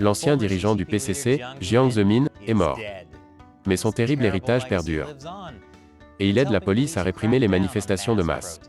L'ancien dirigeant du PCC, Jiang Zemin, est mort. Mais son terrible héritage perdure. Et il aide la police à réprimer les manifestations de masse.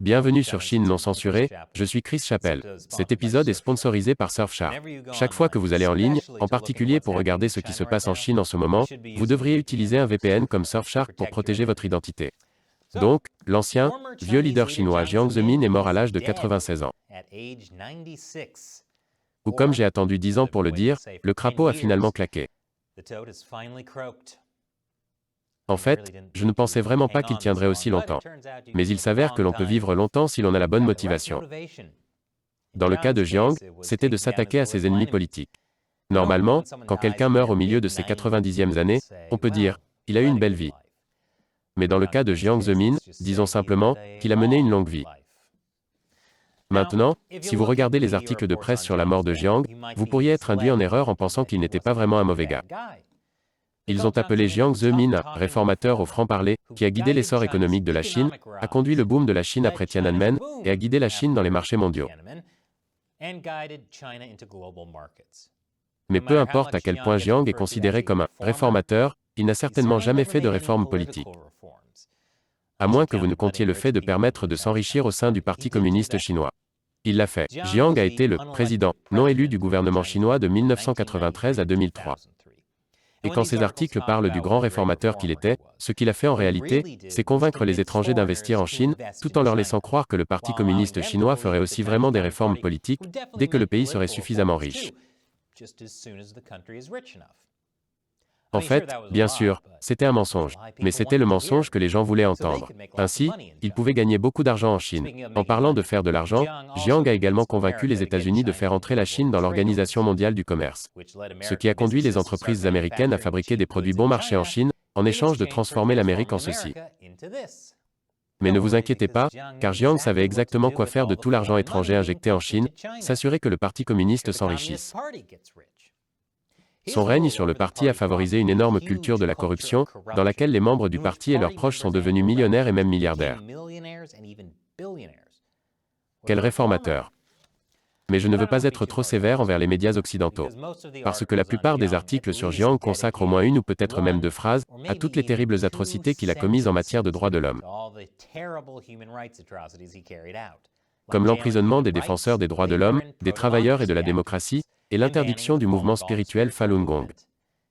Bienvenue sur Chine non censurée, je suis Chris Chappell. Cet épisode est sponsorisé par Surfshark. Chaque fois que vous allez en ligne, en particulier pour regarder ce qui se passe en Chine en ce moment, vous devriez utiliser un VPN comme Surfshark pour protéger votre identité. Donc, l'ancien, vieux leader chinois Jiang Zemin est mort à l'âge de 96 ans. Ou comme j'ai attendu 10 ans pour le dire, le crapaud a finalement claqué. En fait, je ne pensais vraiment pas qu'il tiendrait aussi longtemps. Mais il s'avère que l'on peut vivre longtemps si l'on a la bonne motivation. Dans le cas de Jiang, c'était de s'attaquer à ses ennemis politiques. Normalement, quand quelqu'un meurt au milieu de ses 90e années, on peut dire « il a eu une belle vie ». Mais dans le cas de Jiang Zemin, disons simplement qu'il a mené une longue vie. Maintenant, si vous regardez les articles de presse sur la mort de Jiang, vous pourriez être induit en erreur en pensant qu'il n'était pas vraiment un mauvais gars. Ils ont appelé Jiang Zemin un réformateur au franc-parler, qui a guidé l'essor économique de la Chine, a conduit le boom de la Chine après Tiananmen, et a guidé la Chine dans les marchés mondiaux. Mais peu importe à quel point Jiang est considéré comme un réformateur, il n'a certainement jamais fait de réforme politique. À moins que vous ne comptiez le fait de permettre de s'enrichir au sein du Parti communiste chinois. Il l'a fait. Jiang a été le président non élu du gouvernement chinois de 1993 à 2003. Et quand ces articles parlent du grand réformateur qu'il était, ce qu'il a fait en réalité, c'est convaincre les étrangers d'investir en Chine, tout en leur laissant croire que le Parti communiste chinois ferait aussi vraiment des réformes politiques, dès que le pays serait suffisamment riche. En fait, bien sûr, c'était un mensonge. Mais c'était le mensonge que les gens voulaient entendre. Ainsi, ils pouvaient gagner beaucoup d'argent en Chine. En parlant de faire de l'argent, Jiang a également convaincu les États-Unis de faire entrer la Chine dans l'Organisation mondiale du commerce. Ce qui a conduit les entreprises américaines à fabriquer des produits bon marché en Chine, en échange de transformer l'Amérique en ceci. Mais ne vous inquiétez pas, car Jiang savait exactement quoi faire de tout l'argent étranger injecté en Chine, s'assurer que le Parti communiste s'enrichisse. Son règne sur le parti a favorisé une énorme culture de la corruption, dans laquelle les membres du parti et leurs proches sont devenus millionnaires et même milliardaires. Quel réformateur! Mais je ne veux pas être trop sévère envers les médias occidentaux. Parce que la plupart des articles sur Jiang consacrent au moins une ou peut-être même deux phrases à toutes les terribles atrocités qu'il a commises en matière de droits de l'homme. Comme l'emprisonnement des défenseurs des droits de l'homme, des travailleurs et de la démocratie, et l'interdiction du mouvement spirituel Falun Gong.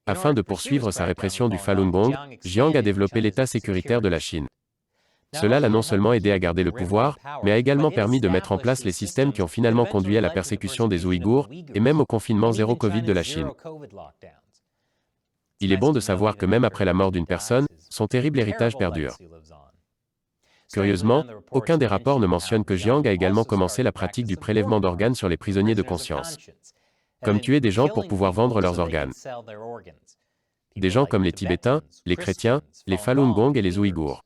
Afin de poursuivre sa répression du Falun Gong, Jiang a développé l'État sécuritaire de la Chine. Cela l'a non seulement aidé à garder le pouvoir, mais a également permis de mettre en place les systèmes qui ont finalement conduit à la persécution des Ouïghours, et même au confinement zéro Covid de la Chine. Il est bon de savoir que même après la mort d'une personne, son terrible héritage perdure. Curieusement, aucun des rapports ne mentionne que Jiang a également commencé la pratique du prélèvement d'organes sur les prisonniers de conscience. Comme tuer des gens pour pouvoir vendre leurs organes. Des gens comme les Tibétains, les chrétiens, les Falun Gong et les Ouïghours.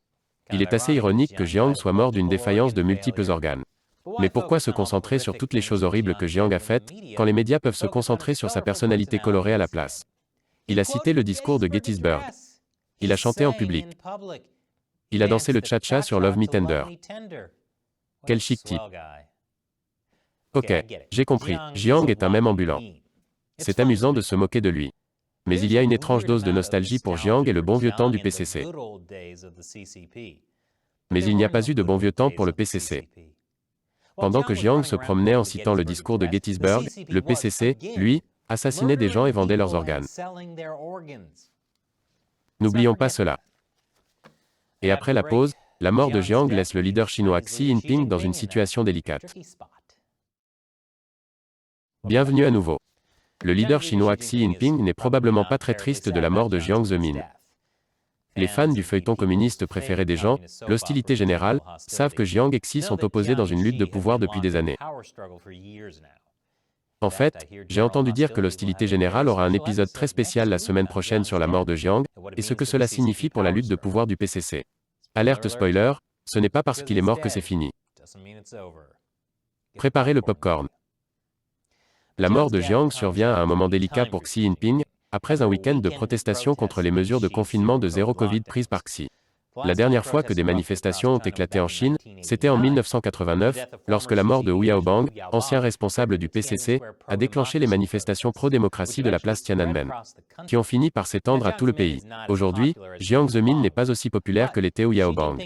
Il est assez ironique que Jiang soit mort d'une défaillance de multiples organes. Mais pourquoi se concentrer sur toutes les choses horribles que Jiang a faites, quand les médias peuvent se concentrer sur sa personnalité colorée à la place? Il a cité le discours de Gettysburg. Il a chanté en public. Il a dansé le cha-cha sur Love Me Tender. Quel chic type. Ok, j'ai compris, Jiang est un mème ambulant. C'est amusant de se moquer de lui. Mais il y a une étrange dose de nostalgie pour Jiang et le bon vieux temps du PCC. Mais il n'y a pas eu de bon vieux temps pour le PCC. Pendant que Jiang se promenait en citant le discours de Gettysburg, le PCC, lui, assassinait des gens et vendait leurs organes. N'oublions pas cela. Et après la pause, la mort de Jiang laisse le leader chinois Xi Jinping dans une situation délicate. Bienvenue à nouveau. Le leader chinois Xi Jinping n'est probablement pas très triste de la mort de Jiang Zemin. Les fans du feuilleton communiste préféré des gens, l'hostilité générale, savent que Jiang et Xi sont opposés dans une lutte de pouvoir depuis des années. En fait, j'ai entendu dire que l'hostilité générale aura un épisode très spécial la semaine prochaine sur la mort de Jiang, et ce que cela signifie pour la lutte de pouvoir du PCC. Alerte spoiler, ce n'est pas parce qu'il est mort que c'est fini. Préparez le popcorn. La mort de Jiang survient à un moment délicat pour Xi Jinping, après un week-end de protestation contre les mesures de confinement de zéro Covid prises par Xi. La dernière fois que des manifestations ont éclaté en Chine, c'était en 1989, lorsque la mort de Hu Yaobang, ancien responsable du PCC, a déclenché les manifestations pro-démocratie de la place Tiananmen, qui ont fini par s'étendre à tout le pays. Aujourd'hui, Jiang Zemin n'est pas aussi populaire que l'était Hu Yaobang.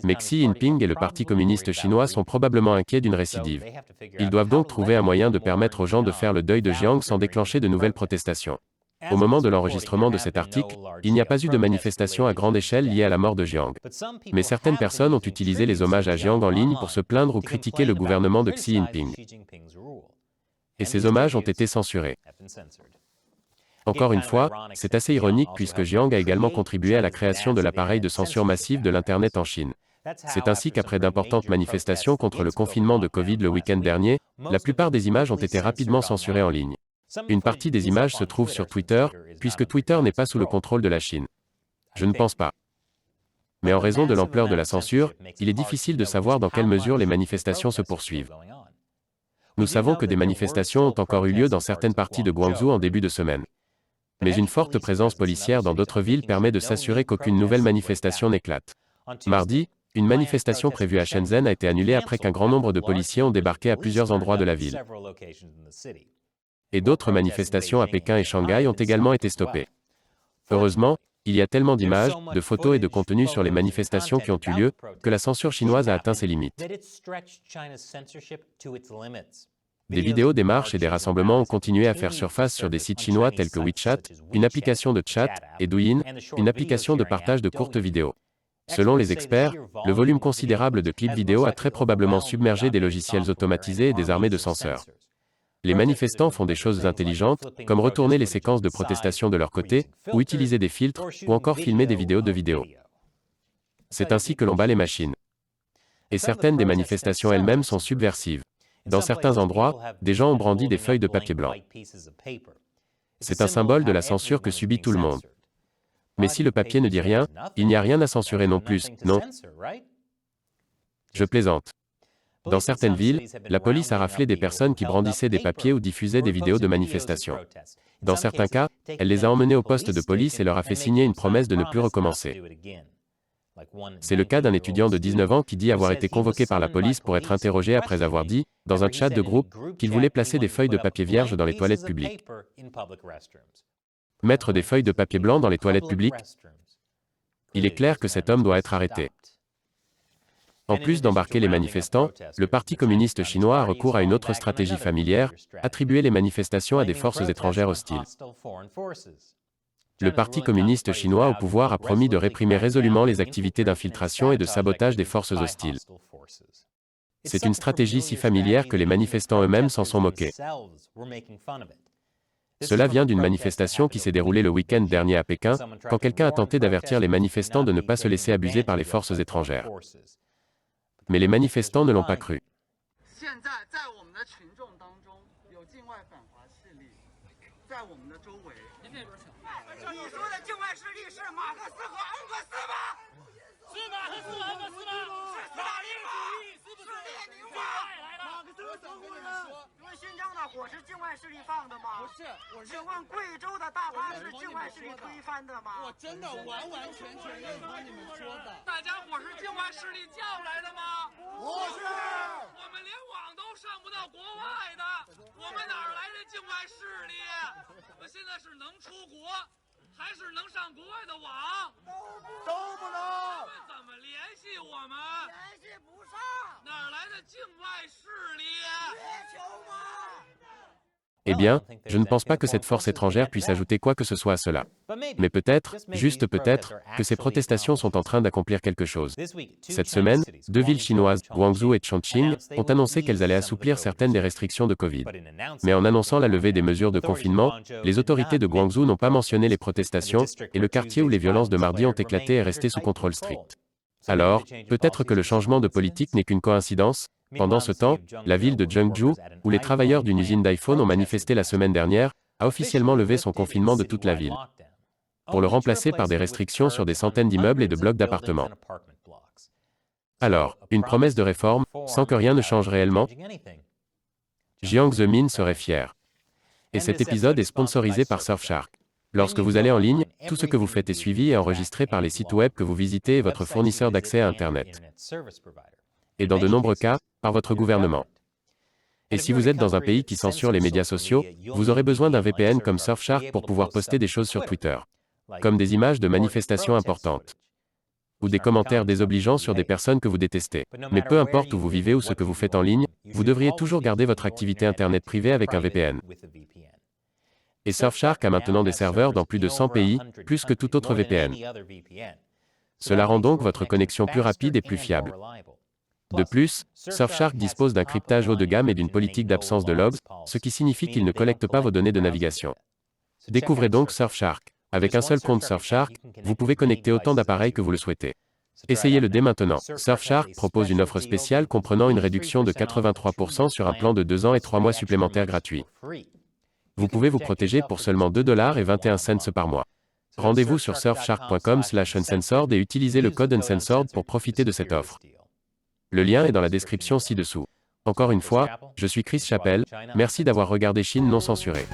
Mais Xi Jinping et le Parti communiste chinois sont probablement inquiets d'une récidive. Ils doivent donc trouver un moyen de permettre aux gens de faire le deuil de Jiang sans déclencher de nouvelles protestations. Au moment de l'enregistrement de cet article, il n'y a pas eu de manifestation à grande échelle liée à la mort de Jiang. Mais certaines personnes ont utilisé les hommages à Jiang en ligne pour se plaindre ou critiquer le gouvernement de Xi Jinping. Et ces hommages ont été censurés. Encore une fois, c'est assez ironique puisque Jiang a également contribué à la création de l'appareil de censure massive de l'Internet en Chine. C'est ainsi qu'après d'importantes manifestations contre le confinement de Covid le week-end dernier, la plupart des images ont été rapidement censurées en ligne. Une partie des images se trouve sur Twitter, puisque Twitter n'est pas sous le contrôle de la Chine. Je ne pense pas. Mais en raison de l'ampleur de la censure, il est difficile de savoir dans quelle mesure les manifestations se poursuivent. Nous savons que des manifestations ont encore eu lieu dans certaines parties de Guangzhou en début de semaine. Mais une forte présence policière dans d'autres villes permet de s'assurer qu'aucune nouvelle manifestation n'éclate. Mardi, une manifestation prévue à Shenzhen a été annulée après qu'un grand nombre de policiers ont débarqué à plusieurs endroits de la ville. Et d'autres manifestations à Pékin et Shanghai ont également été stoppées. Heureusement, il y a tellement d'images, de photos et de contenus sur les manifestations qui ont eu lieu, que la censure chinoise a atteint ses limites. Des vidéos des marches et des rassemblements ont continué à faire surface sur des sites chinois tels que WeChat, une application de chat, et Douyin, une application de partage de courtes vidéos. Selon les experts, le volume considérable de clips vidéo a très probablement submergé des logiciels automatisés et des armées de censeurs. Les manifestants font des choses intelligentes, comme retourner les séquences de protestation de leur côté, ou utiliser des filtres, ou encore filmer des vidéos de vidéos. C'est ainsi que l'on bat les machines. Et certaines des manifestations elles-mêmes sont subversives. Dans certains endroits, des gens ont brandi des feuilles de papier blanc. C'est un symbole de la censure que subit tout le monde. Mais si le papier ne dit rien, il n'y a rien à censurer non plus, non? Je plaisante. Dans certaines villes, la police a raflé des personnes qui brandissaient des papiers ou diffusaient des vidéos de manifestations. Dans certains cas, elle les a emmenés au poste de police et leur a fait signer une promesse de ne plus recommencer. C'est le cas d'un étudiant de 19 ans qui dit avoir été convoqué par la police pour être interrogé après avoir dit, dans un chat de groupe, qu'il voulait placer des feuilles de papier vierge dans les toilettes publiques. Mettre des feuilles de papier blanc dans les toilettes publiques? Il est clair que cet homme doit être arrêté. En plus d'embarquer les manifestants, le Parti communiste chinois a recours à une autre stratégie familière, attribuer les manifestations à des forces étrangères hostiles. Le Parti communiste chinois au pouvoir a promis de réprimer résolument les activités d'infiltration et de sabotage des forces hostiles. C'est une stratégie si familière que les manifestants eux-mêmes s'en sont moqués. Cela vient d'une manifestation qui s'est déroulée le week-end dernier à Pékin, quand quelqu'un a tenté d'avertir les manifestants de ne pas se laisser abuser par les forces étrangères. Mais les manifestants ne l'ont pas cru. Eh bien, je ne pense pas que cette force étrangère puisse ajouter quoi que ce soit à cela. Mais peut-être, juste peut-être, que ces protestations sont en train d'accomplir quelque chose. Cette semaine, deux villes chinoises, Guangzhou et Chongqing, ont annoncé qu'elles allaient assouplir certaines des restrictions de Covid. Mais en annonçant la levée des mesures de confinement, les autorités de Guangzhou n'ont pas mentionné les protestations, et le quartier où les violences de mardi ont éclaté est resté sous contrôle strict. Alors, peut-être que le changement de politique n'est qu'une coïncidence? Pendant ce temps, la ville de Zhengzhou, où les travailleurs d'une usine d'iPhone ont manifesté la semaine dernière, a officiellement levé son confinement de toute la ville, pour le remplacer par des restrictions sur des centaines d'immeubles et de blocs d'appartements. Alors, une promesse de réforme, sans que rien ne change réellement? Jiang Zemin serait fier. Et cet épisode est sponsorisé par Surfshark. Lorsque vous allez en ligne, tout ce que vous faites est suivi et enregistré par les sites web que vous visitez et votre fournisseur d'accès à Internet. Et dans de nombreux cas, par votre gouvernement. Et si vous êtes dans un pays qui censure les médias sociaux, vous aurez besoin d'un VPN comme Surfshark pour pouvoir poster des choses sur Twitter, comme des images de manifestations importantes, ou des commentaires désobligeants sur des personnes que vous détestez. Mais peu importe où vous vivez ou ce que vous faites en ligne, vous devriez toujours garder votre activité Internet privée avec un VPN. Et Surfshark a maintenant des serveurs dans plus de 100 pays, plus que tout autre VPN. Cela rend donc votre connexion plus rapide et plus fiable. De plus, Surfshark dispose d'un cryptage haut de gamme et d'une politique d'absence de logs, ce qui signifie qu'il ne collecte pas vos données de navigation. Découvrez donc Surfshark. Avec un seul compte Surfshark, vous pouvez connecter autant d'appareils que vous le souhaitez. Essayez-le dès maintenant. Surfshark propose une offre spéciale comprenant une réduction de 83% sur un plan de 2 ans et 3 mois supplémentaires gratuits. Vous pouvez vous protéger pour seulement $2,21 par mois. Rendez-vous sur surfshark.com/uncensored et utilisez le code uncensored pour profiter de cette offre. Le lien est dans la description ci-dessous. Encore une fois, je suis Chris Chappell, merci d'avoir regardé Chine non censurée.